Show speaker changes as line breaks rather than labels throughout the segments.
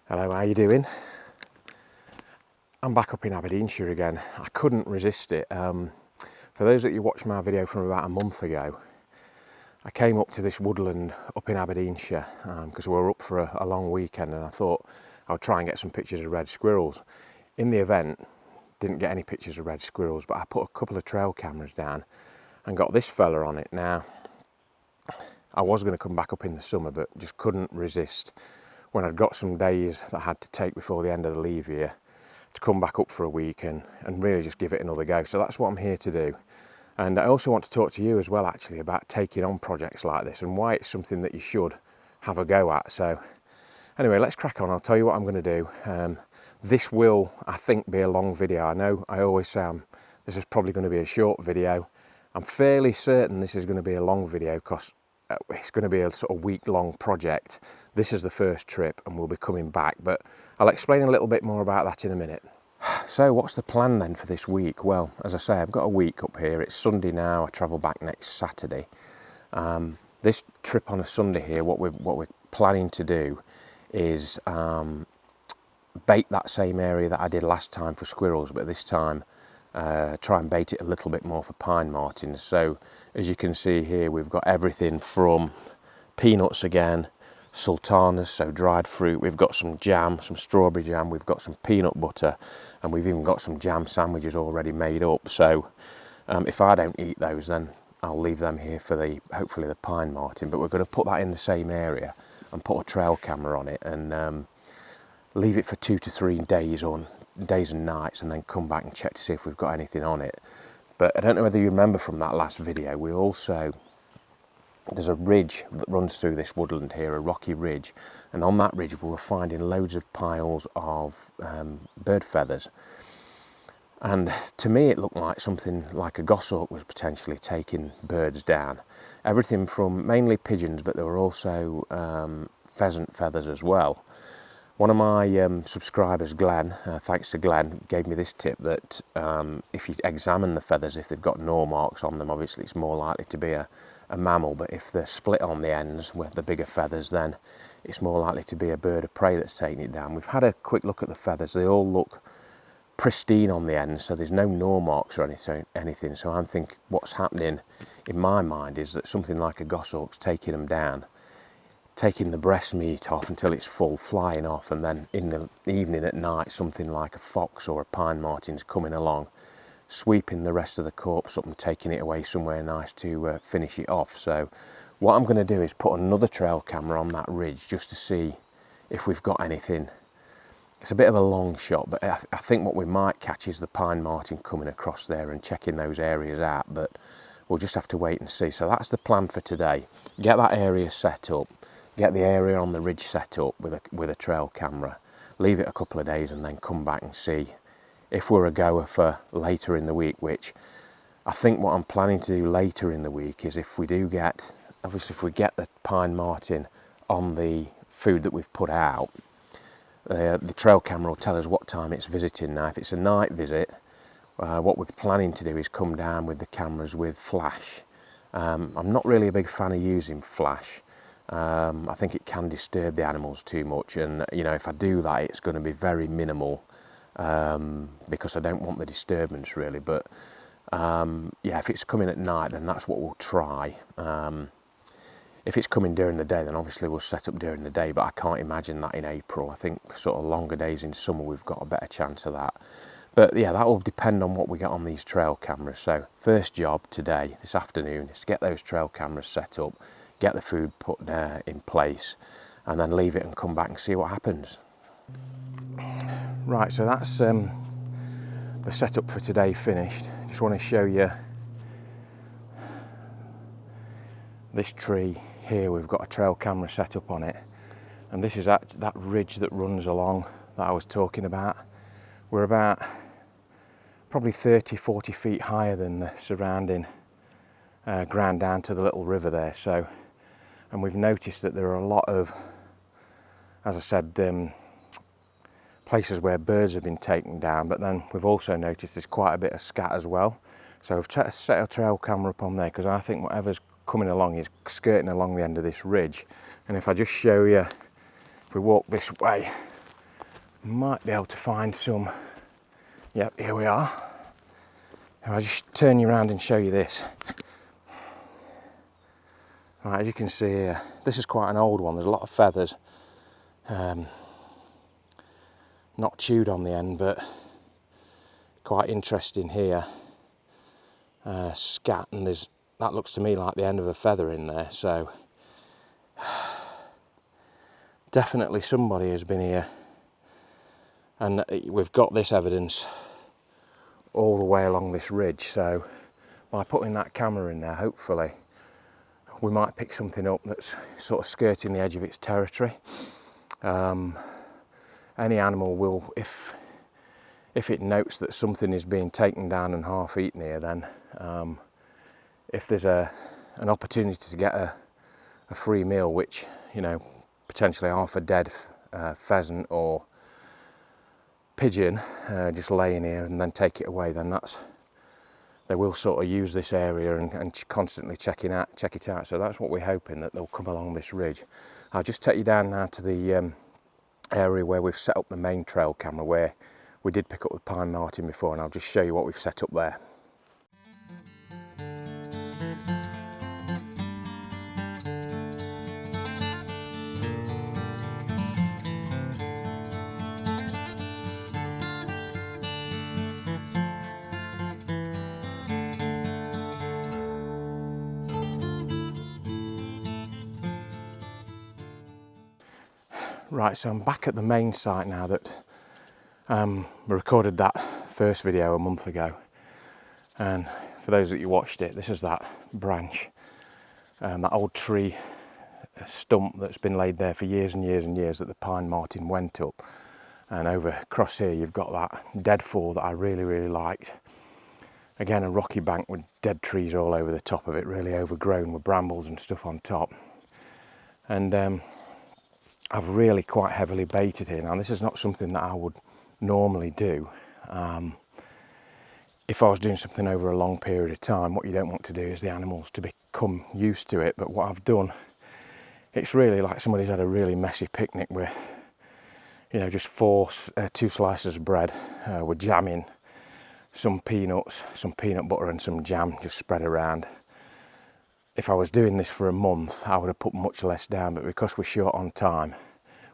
Hello, how you doing? I'm back up in Aberdeenshire again. I couldn't resist it. For those that you watched my video from about a month ago, I came up to this woodland up in Aberdeenshire because we were up for a long weekend, and I thought I would try and get some pictures of red squirrels. In the event, didn't get any pictures of red squirrels, but I put a couple of trail cameras down and got this fella on it. Now, I was going to come back up in the summer, but just couldn't resist when I'd got some days that I had to take before the end of the leave year to come back up for a week and really just give it another go. So that's what I'm here to do. And I also want to talk to you as well, actually, about taking on projects like this and why it's something that you should have a go at. So anyway, let's crack on. I'll tell you what I'm going to do. This will, I think, be a long video. I know I always say this is probably going to be a short video. I'm fairly certain this is going to be a long video because it's going to be a sort of week-long project. This is the first trip and we'll be coming back, but I'll explain a little bit more about that in a minute. So what's the plan then for this week? Well, as I say, I've got a week up here. It's Sunday now. I travel back next Saturday. This trip on a Sunday here, what we're planning to do is bait that same area that I did last time for squirrels, but this time try and bait it a little bit more for pine martins. So as you can see here, we've got everything from peanuts again, sultanas, so dried fruit, we've got some jam, some strawberry jam, we've got some peanut butter, and we've even got some jam sandwiches already made up. So if I don't eat those, then I'll leave them here for hopefully the pine marten. But we're going to put that in the same area and put a trail camera on it and leave it for 2 to 3 days and nights, and then come back and check to see if we've got anything on it. But I don't know whether you remember from that last video, there's a ridge that runs through this woodland here, a rocky ridge, and on that ridge we were finding loads of piles of bird feathers. And to me it looked like something like a goshawk was potentially taking birds down. Everything from mainly pigeons, but there were also pheasant feathers as well. One of my subscribers, Glenn, thanks to Glenn, gave me this tip that if you examine the feathers, if they've got gnaw marks on them, obviously it's more likely to be a mammal, but if they're split on the ends with the bigger feathers, then it's more likely to be a bird of prey that's taking it down. We've had a quick look at the feathers. They all look pristine on the ends, so there's no gnaw marks or anything. So I think what's happening in my mind is that something like a goshawk's taking them down, taking the breast meat off until it's full, flying off, and then in the evening at night something like a fox or a pine marten's coming along, sweeping the rest of the corpse up and taking it away somewhere nice to finish it off. So what I'm going to do is put another trail camera on that ridge just to see if we've got anything. It's a bit of a long shot, but I think what we might catch is the pine marten coming across there and checking those areas out, but we'll just have to wait and see. So that's the plan for today. Get that area set up, get the area on the ridge set up with a trail camera, leave it a couple of days and then come back and see if we're a goer for later in the week, which I think what I'm planning to do later in the week is if we get the pine marten on the food that we've put out, the trail camera will tell us what time it's visiting. Now if it's a night visit, what we're planning to do is come down with the cameras with flash. I'm not really a big fan of using flash. I think it can disturb the animals too much, and if I do that it's going to be very minimal because I don't want the disturbance really. But yeah, if it's coming at night then that's what we'll try. If it's coming during the day then obviously we'll set up during the day, but I can't imagine that in April. I think sort of longer days in summer we've got a better chance of that. But yeah, that will depend on what we get on these trail cameras. So first job today, this afternoon, is to get those trail cameras set up, get the food put in place, and then leave it and come back and see what happens. Right, so that's the setup for today finished. Just want to show you this tree here. We've got a trail camera set up on it, and this is that ridge that runs along that I was talking about. We're about probably 30-40 feet higher than the surrounding ground down to the little river there. So, and we've noticed that there are a lot of, as I said, places where birds have been taken down, but then we've also noticed there's quite a bit of scat as well. So I've set a trail camera up on there because I think whatever's coming along is skirting along the end of this ridge. And if I just show you, if we walk this way, Might be able to find some. Yep, here we are. I'll just turn you around and show you this. Right, as you can see here, this is quite an old one. There's a lot of feathers. Not chewed on the end, but quite interesting here. Scat, and that looks to me like the end of a feather in there, so definitely somebody has been here, and we've got this evidence all the way along this ridge, so by putting that camera in there, hopefully we might pick something up that's sort of skirting the edge of its territory. Any animal will, if it notes that something is being taken down and half eaten here, then if there's an opportunity to get a free meal, which, you know, potentially half a dead pheasant or pigeon just laying here, and then take it away, then they will sort of use this area and constantly check it out. So that's what we're hoping, that they'll come along this ridge. I'll just take you down now to the area where we've set up the main trail camera, where we did pick up the pine marten before, and I'll just show you what we've set up there. Right, so I'm back at the main site now. That we recorded that first video a month ago, and for those that you watched it, this is that branch, that old tree stump that's been laid there for years and years and years, that the pine marten went up. And over across here you've got that deadfall that I really liked. Again, a rocky bank with dead trees all over the top of it, really overgrown with brambles and stuff on top. And I've really quite heavily baited here. Now, this is not something that I would normally do. If I was doing something over a long period of time, what you don't want to do is the animals to become used to it. But what I've done, it's really like somebody's had a really messy picnic with, you know, just two slices of bread with jam in, some peanuts, some peanut butter and some jam just spread around. If I was doing this for a month, I would have put much less down, but because we're short on time,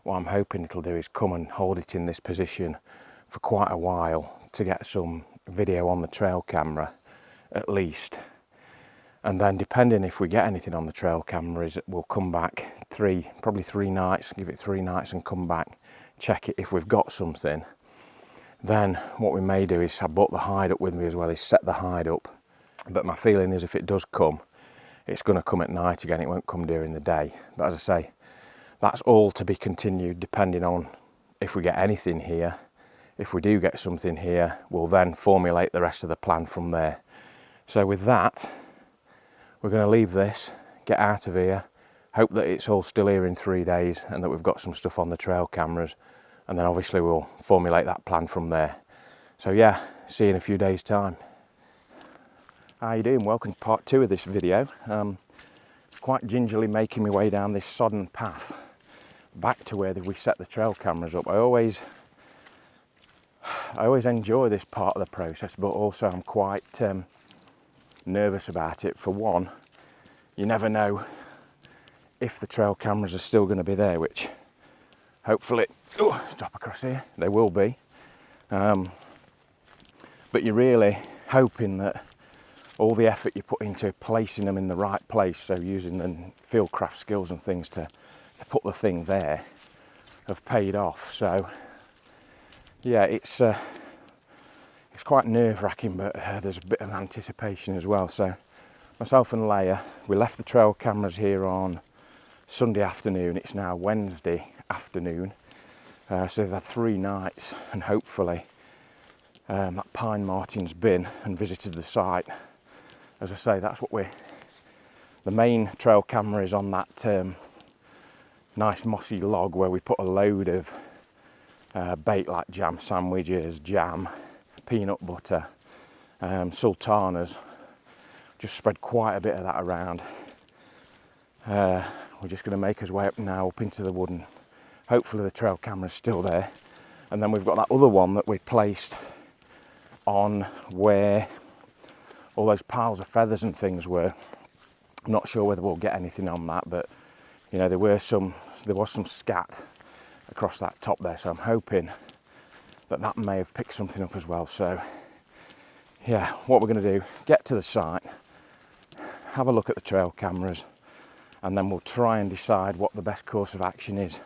what I'm hoping it'll do is come and hold it in this position for quite a while to get some video on the trail camera at least. And then, depending if we get anything on the trail camera, we'll come back probably 3 nights, give it 3 nights and come back, check it. If we've got something, then what we may do is, I brought the hide up with me as well, is set the hide up. But my feeling is if it does come, it's going to come at night again, it won't come during the day. But as I say, that's all to be continued depending on if we get anything here. If we do get something here, we'll then formulate the rest of the plan from there. So with that, we're going to leave this, get out of here, hope that it's all still here in 3 days and that we've got some stuff on the trail cameras, and then obviously we'll formulate that plan from there. So yeah, see you in a few days' time. How you doing? Welcome to part 2 of this video. Quite gingerly making my way down this sodden path back to where we set the trail cameras up. I always enjoy this part of the process, but also I'm quite nervous about it. For one, you never know if the trail cameras are still going to be there, which hopefully, stop across here, they will be. But you're really hoping that all the effort you put into placing them in the right place, so using the fieldcraft skills and things to put the thing there, have paid off. So yeah, it's quite nerve-wracking, but there's a bit of anticipation as well. So myself and Leia, we left the trail cameras here on Sunday afternoon. It's now Wednesday afternoon, so they've had 3 nights, and hopefully that pine marten's been and visited the site. As I say, that's what the main trail camera is on that nice mossy log where we put a load of bait like jam sandwiches, jam, peanut butter, sultanas. Just spread quite a bit of that around. We're just going to make our way up now, up into the wood, and hopefully the trail camera's still there.
And then we've got that other one that we placed on where all those piles of feathers and things were. I'm not sure whether we'll get anything on that, but you know, there was some scat across that top there, so I'm hoping that may have picked something up as well. So yeah, what we're going to do, get to the site, have a look at the trail cameras, and then we'll try and decide what the best course of action is.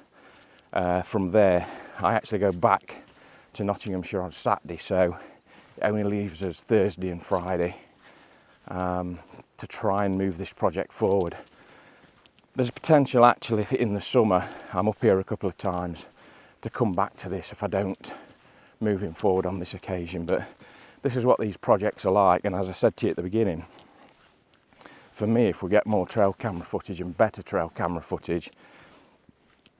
From there, I actually go back to Nottinghamshire on Saturday, so it only leaves us Thursday and Friday to try and move this project forward. There's potential actually, if in the summer, I'm up here a couple of times, to come back to this if I don't moving forward on this occasion. But this is what these projects are like, and as I said to you at the beginning, for me, if we get more trail camera footage and better trail camera footage,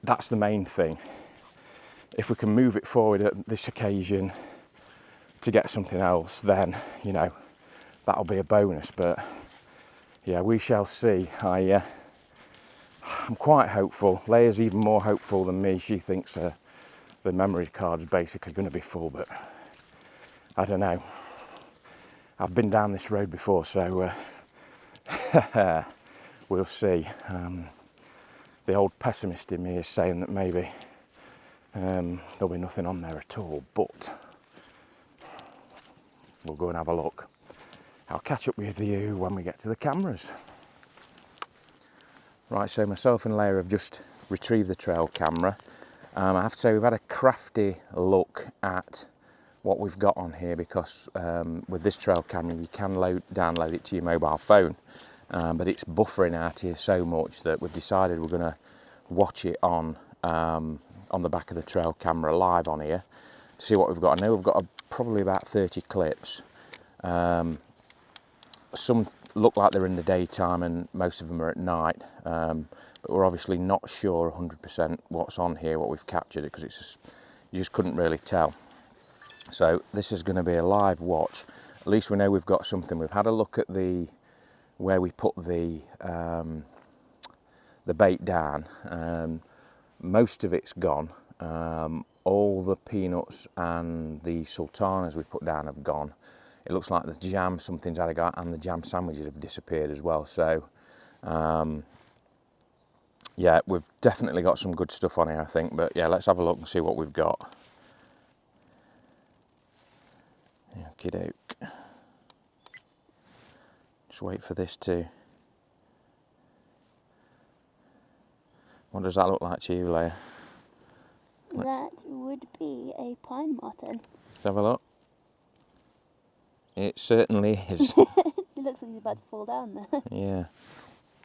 that's the main thing. If we can move it forward at this occasion to get something else, then, you know, that'll be a bonus. But yeah, we shall see. I'm quite hopeful. Leia's even more hopeful than me. She thinks the memory card's basically going to be full, but I don't know. I've been down this road before, so we'll see. The old pessimist in me is saying that maybe there'll be nothing on there at all, but we'll go and have a look. I'll catch up with you when we get to the cameras. Right, so myself and Leia have just retrieved the trail camera. I have to say we've had a crafty look at what we've got on here, because with this trail camera you can download it to your mobile phone, but it's buffering out here so much that we've decided we're going to watch it on the back of the trail camera live on here, see what we've got. I know we've got probably about 30 clips. Some look like they're in the daytime and most of them are at night, but we're obviously not sure 100% what's on here, what we've captured, because you just couldn't really tell. So this is going to be a live watch. At least we know we've got something. We've had a look at where we put the bait down. Most of it's gone. All the peanuts and the sultanas we put down have gone. It looks like the jam, something's had a go, and the jam sandwiches have disappeared as well. So yeah, we've definitely got some good stuff on here, I think. But yeah, let's have a look and see what we've got. Okie doke. Just wait for this to... What does that look like to you, Leia?
That would be a pine marten.
Let's have a look. It certainly is.
It looks like he's about to fall down there.
Yeah.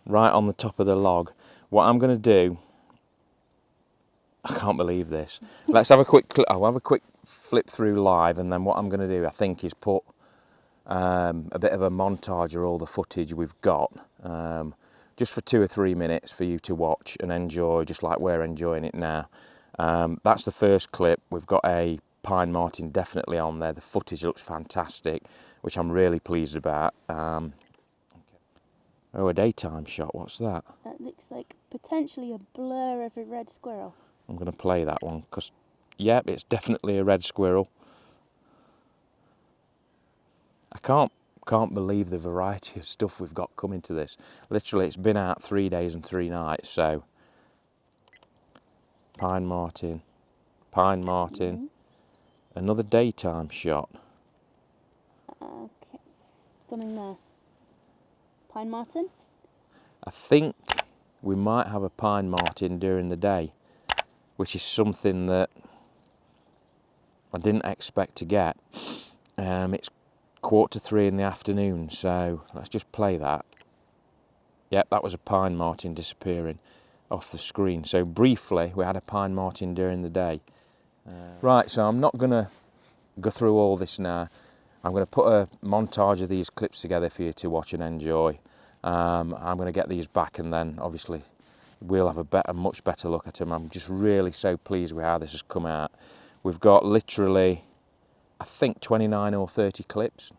Right on the top of the log. What I'm going to do... I can't believe this. Let's have a quick... I'll have a quick flip through live, and then what I'm going to do, I think, is put a bit of a montage of all the footage we've got, just for 2 or 3 minutes for you to watch and enjoy, just like we're enjoying it now. That's the first clip. We've got a pine marten definitely on there. The footage looks fantastic, which I'm really pleased about. Oh, a daytime shot. What's that?
That looks like potentially a blur of a red squirrel.
I'm going to play that one because, yeah, it's definitely a red squirrel. I can't believe the variety of stuff we've got coming to this. Literally, it's been out 3 days and 3 nights, so pine marten, another daytime shot.
Okay, something there. Pine marten?
I think we might have a pine marten during the day, which is something that I didn't expect to get. It's 2:45 in the afternoon, so let's just play that. Yep, that was a pine marten disappearing off the screen. So briefly, we had a pine marten during the day. Right, so I'm not going to go through all this now. I'm going to put a montage of these clips together for you to watch and enjoy. I'm going to get these back, and then obviously we'll have a much better look at them. I'm just really so pleased with how this has come out. We've got literally, I think, 29 or 30 clips.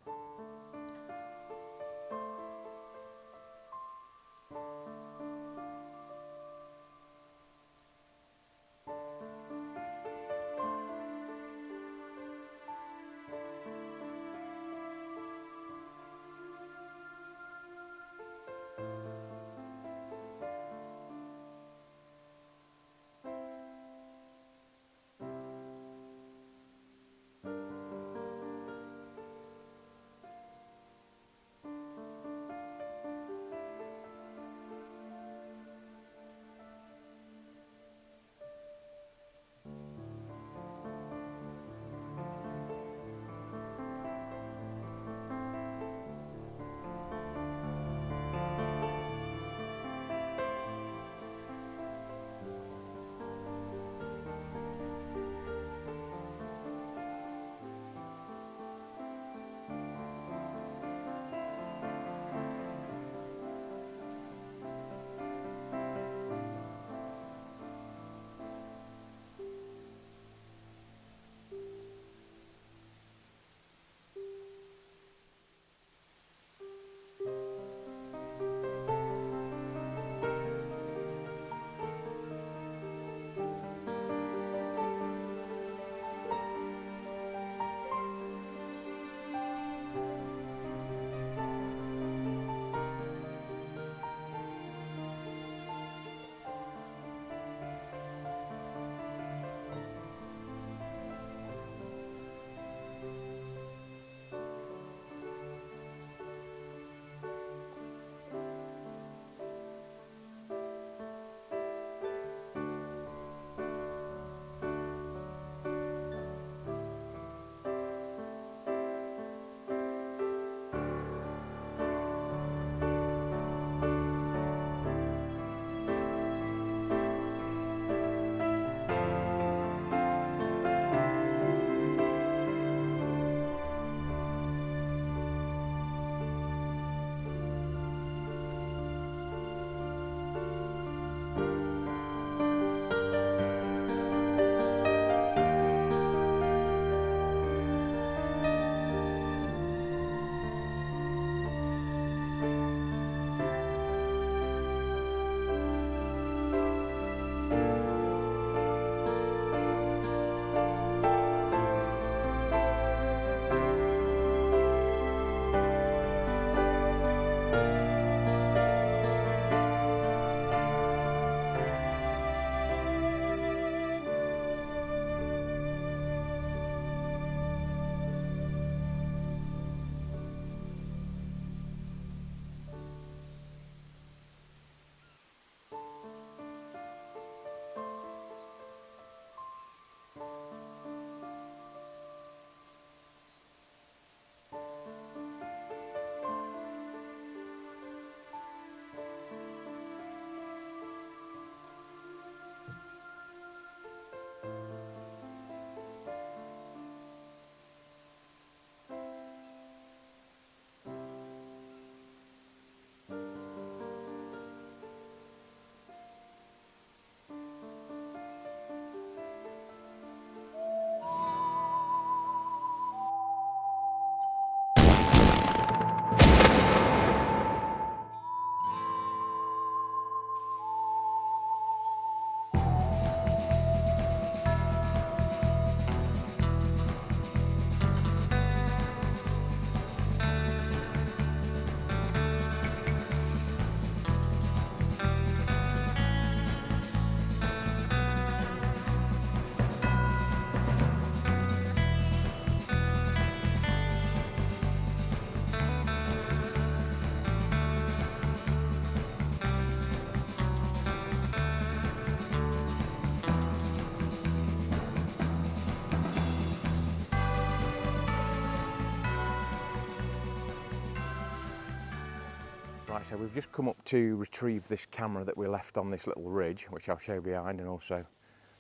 Right, so we've just come up to retrieve this camera that we left on this little ridge, which I'll show behind, and also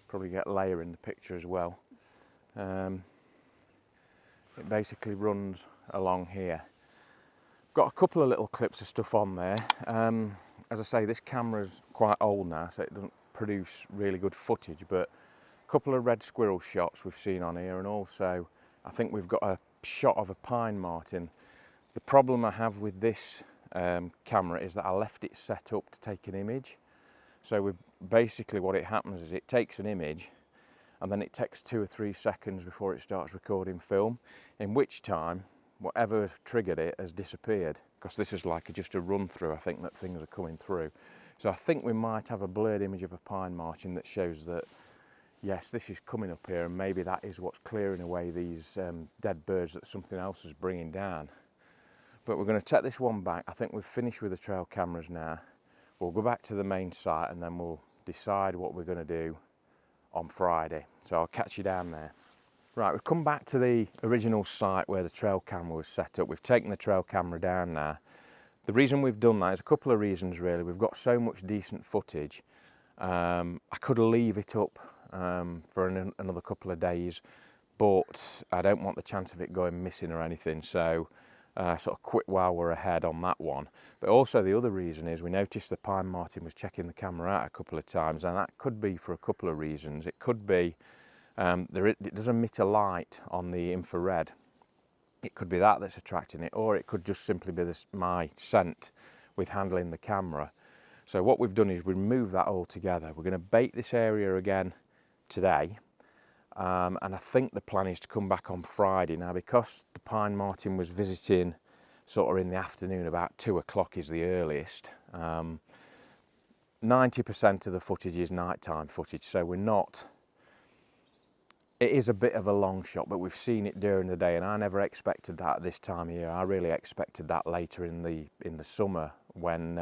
probably get Leia in the picture as well. It basically runs along here. Got a couple of little clips of stuff on there. As I say, this camera's quite old now, so it doesn't produce really good footage, but a couple of red squirrel shots we've seen on here, and also I think we've got a shot of a pine marten. The problem I have with this camera is that I left it set up to take an image. So basically what it happens is it takes an image and then it takes 2 or 3 seconds before it starts recording film, in which time whatever triggered it has disappeared, because this is like just a run through, I think, that things are coming through. So I think we might have a blurred image of a pine marten that shows that yes, this is coming up here, and maybe that is what's clearing away these dead birds that something else is bringing down. But we're going to take this one back. I think we've finished with the trail cameras now. We'll go back to the main site and then we'll decide what we're going to do on Friday. So I'll catch you down there. Right, we've come back to the original site where the trail camera was set up. We've taken the trail camera down now. The reason we've done that is a couple of reasons really. We've got so much decent footage. I could leave it up for another couple of days, but I don't want the chance of it going missing or anything. So sort of quit while we're ahead on that one. But also the other reason is we noticed the pine marten was checking the camera out a couple of times, and that could be for a couple of reasons. It could be it does emit a light on the infrared. It could be that that's attracting it, or it could just simply be my scent with handling the camera. So what we've done is we removed that all together. We're going to bait this area again today, and I think the plan is to come back on Friday. Now, because the pine marten was visiting sort of in the afternoon, about 2 o'clock is the earliest, 90% of the footage is nighttime footage, so we're not, it is a bit of a long shot, but we've seen it during the day, and I never expected that at this time of year. I really expected that later in the summer, when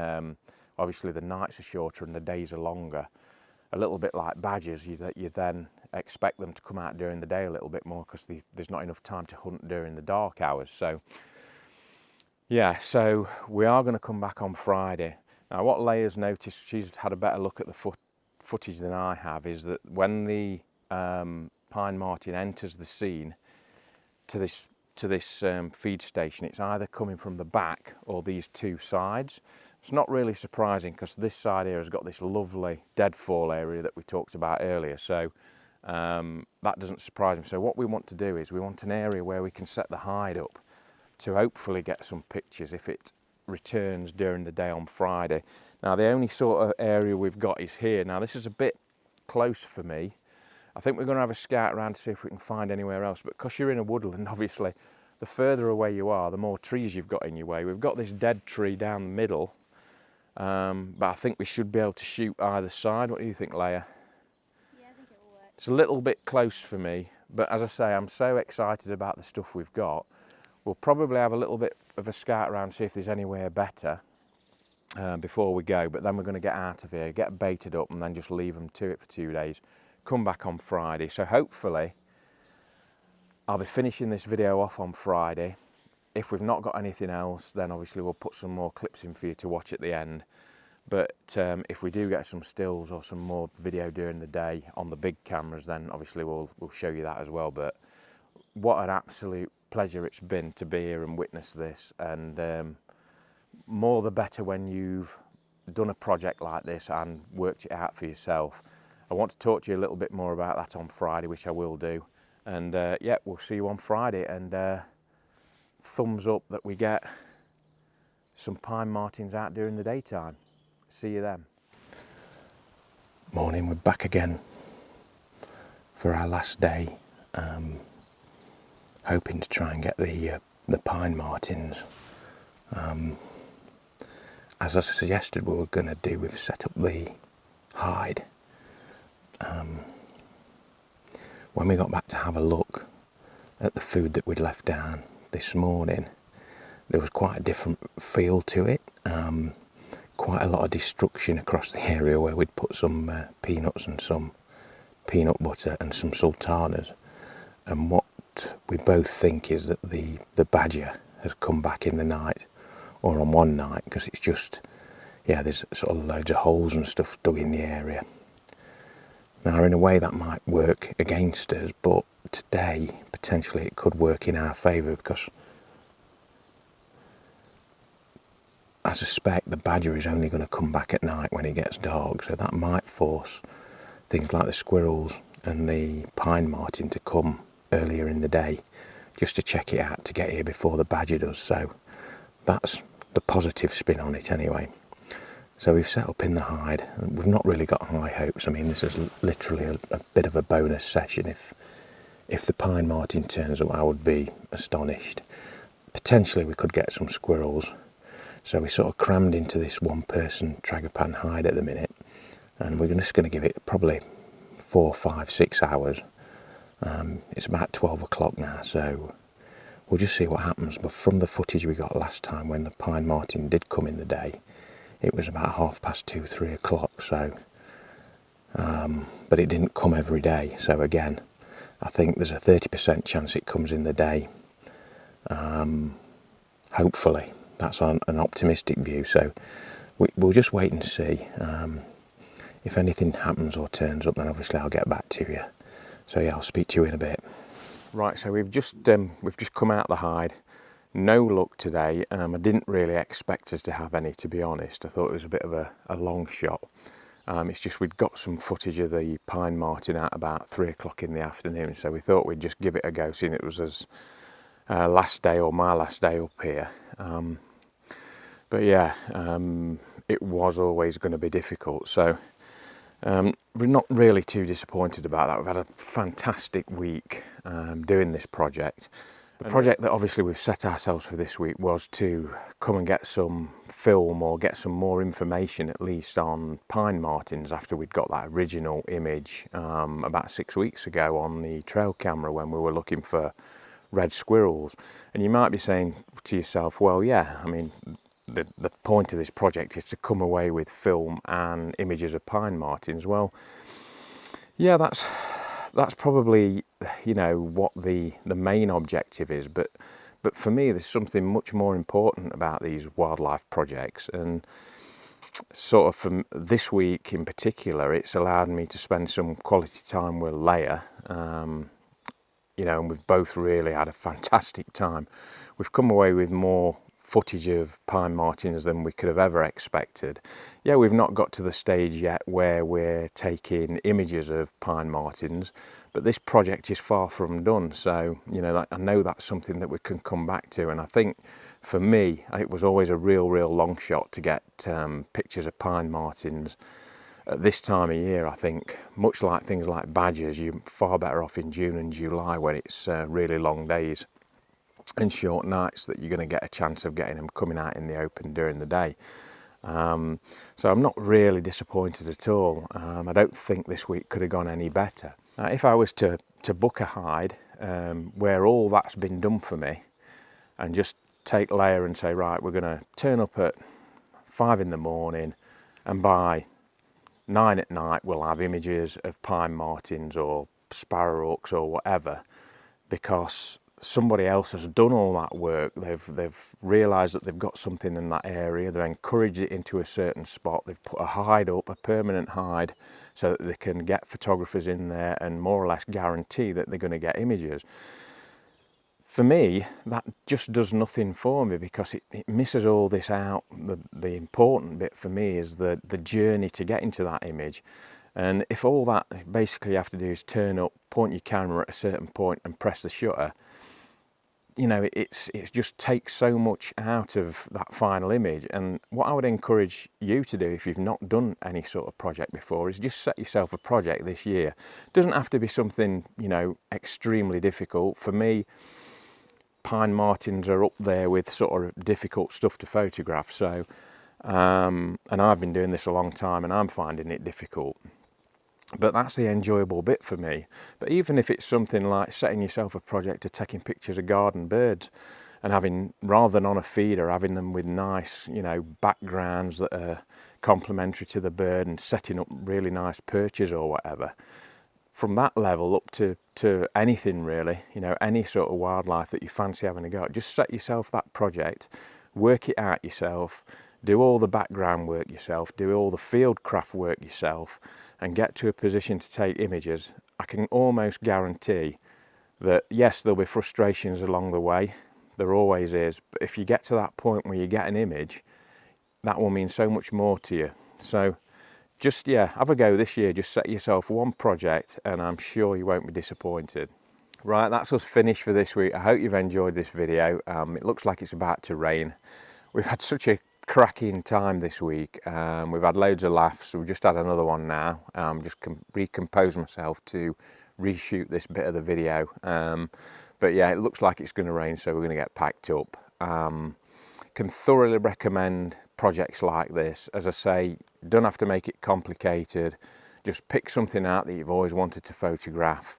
obviously the nights are shorter and the days are longer. A little bit like badgers, you then expect them to come out during the day a little bit more, because there's not enough time to hunt during the dark hours. So yeah, so we are going to come back on Friday. Now what Leia's noticed, she's had a better look at the footage than I have, is that when the pine marten enters the scene to this feed station, it's either coming from the back or these two sides. It's not really surprising, because this side here has got this lovely deadfall area that we talked about earlier, so that doesn't surprise me. So what we want to do is we want an area where we can set the hide up to hopefully get some pictures if it returns during the day on Friday. Now the only sort of area we've got is here. Now this is a bit close for me. I think we're going to have a scout around to see if we can find anywhere else, but because you're in a woodland, obviously the further away you are, the more trees you've got in your way. We've got this dead tree down the middle, but I think we should be able to shoot either side. What do you think, Leia?
Yeah, I think it will work.
It's a little bit close for me, but as I say, I'm so excited about the stuff we've got. We'll probably have a little bit of a scout around, see if there's anywhere better before we go, but then we're going to get out of here, get baited up, and then just leave them to it for 2 days. Come back on Friday. So hopefully I'll be finishing this video off on Friday. If we've not got anything else, then obviously we'll put some more clips in for you to watch at the end. But if we do get some stills or some more video during the day on the big cameras, then obviously we'll show you that as well. But what an absolute pleasure it's been to be here and witness this, and more the better when you've done a project like this and worked it out for yourself. I want to talk to you a little bit more about that on Friday, which I will do. And yeah, we'll see you on Friday, and thumbs up that we get some pine martens out during the daytime. See you then. Morning, we're back again for our last day, hoping to try and get the pine martens. As I suggested we were going to do, we've set up the hide. When we got back to have a look at the food that we'd left down this morning, there was quite a different feel to it. Quite a lot of destruction across the area where we'd put some peanuts and some peanut butter and some sultanas. And what we both think is that the badger has come back in the night,
or on one night, because it's just, yeah, there's sort of loads of holes and stuff dug in the area. Now, in a way that might work against us, but today potentially it could work in our favour, because I suspect the badger is only going to come back at night when it gets dark, so that might force things like the squirrels and the pine marten to come earlier in the day just to check it out, to get here before the badger does. So that's the positive spin on it anyway. So we've set up in the hide. We've not really got high hopes. I mean, this is literally a bit of a bonus session. If the pine marten turns up, I would be astonished. Potentially we could get some squirrels. So we sort of crammed into this one-person tragopan hide at the minute, and we're just going to give it probably 4, 5, 6 hours. It's about 12 o'clock now, so we'll just see what happens. But from the footage we got last time when the pine marten did come in the day, it was about 2:30, 3 o'clock. So, but it didn't come every day. So again, I think there's a 30% chance it comes in the day. Hopefully, that's an optimistic view. So we'll just wait and see. If anything happens or turns up, then obviously I'll get back to you. So yeah, I'll speak to you in a bit. Right, so we've just come out the hide. No luck today. I didn't really expect us to have any, to be honest. I thought it was a bit of a long shot. It's just we'd got some footage of the pine marten at about 3 o'clock in the afternoon, so we thought we'd just give it a go, seeing it was as last day or my last day up here. But yeah, it was always going to be difficult. So we're not really too disappointed about that. We've had a fantastic week doing this project. The project that obviously we've set ourselves for this week was to come and get some film, or get some more information at least, on pine martens after we'd got that original image about 6 weeks ago on the trail camera when we were looking for red squirrels. And you might be saying to yourself, well, yeah, I mean, the point of this project is to come away with film and images of pine martens. Well, yeah, that's probably, you know, what the main objective is, but for me there's something much more important about these wildlife projects, and sort of from this week in particular, it's allowed me to spend some quality time with Leia. You know, and we've both really had a fantastic time. We've come away with more footage of pine martens than we could have ever expected. Yeah, we've not got to the stage yet where we're taking images of pine martens, but this project is far from done. So, you know, I know that's something that we can come back to. And I think for me, it was always a real long shot to get pictures of pine martens at this time of year. I think, much like things like badgers, you're far better off in June and July when it's really long days and short nights that you're going to get a chance of getting them coming out in the open during the day. So I'm not really disappointed at all. I don't think this week could have gone any better. If I was to book a hide where all that's been done for me, and just take Leia and say, right, we're going to turn up at 5 in the morning, and by 9 at night we'll have images of pine martens or sparrowhawks or whatever, because somebody else has done all that work. They've realised that they've got something in that area. They've encouraged it into a certain spot. They've put a hide up, a permanent hide, so that they can get photographers in there and more or less guarantee that they're going to get images. For me, that just does nothing for me, because it misses all this out. The important bit for me is the journey to get into that image. And if all that basically you have to do is turn up, point your camera at a certain point and press the shutter, you know, it just takes so much out of that final image. And what I would encourage you to do, if you've not done any sort of project before, is just set yourself a project this year. It doesn't have to be something, you know, extremely difficult. For me, pine martens are up there with sort of difficult stuff to photograph. So, and I've been doing this a long time and I'm finding it difficult. But that's the enjoyable bit for me. But even if it's something like setting yourself a project of taking pictures of garden birds and having, rather than on a feeder, having them with nice, you know, backgrounds that are complementary to the bird, and setting up really nice perches or whatever, from that level up to anything really, you know, any sort of wildlife that you fancy having a go at, just set yourself that project, work it out yourself, do all the background work yourself, do all the field craft work yourself, and get to a position to take images, I can almost guarantee that yes, there'll be frustrations along the way, there always is, but if you get to that point where you get an image, that will mean so much more to you. So just, yeah, have a go this year, just set yourself one project and I'm sure you won't be disappointed. Right, that's us finished for this week. I hope you've enjoyed this video. It looks like it's about to rain. We've had such a cracking time this week. We've had loads of laughs. We've just had another one now. Just recompose myself to reshoot this bit of the video. But yeah, it looks like it's going to rain, so we're going to get packed up. Can thoroughly recommend projects like this. As I say, don't have to make it complicated. Just pick something out that you've always wanted to photograph.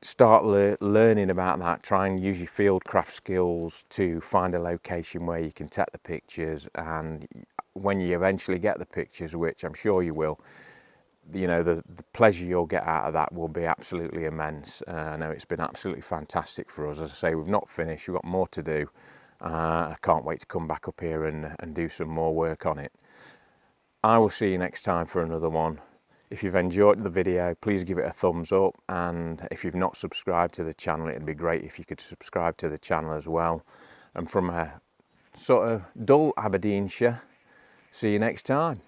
Start learning about that. Try and use your field craft skills to find a location where you can take the pictures, and when you eventually get the pictures, which I'm sure you will, you know, the pleasure you'll get out of that will be absolutely immense. I know it's been absolutely fantastic for us. As I say, we've not finished, we've got more to do. I can't wait to come back up here and do some more work on it. I will see you next time for another one. If you've enjoyed the video, please give it a thumbs up, and if you've not subscribed to the channel, it'd be great if you could subscribe to the channel as well. And from a sort of dull Aberdeenshire, see you next time.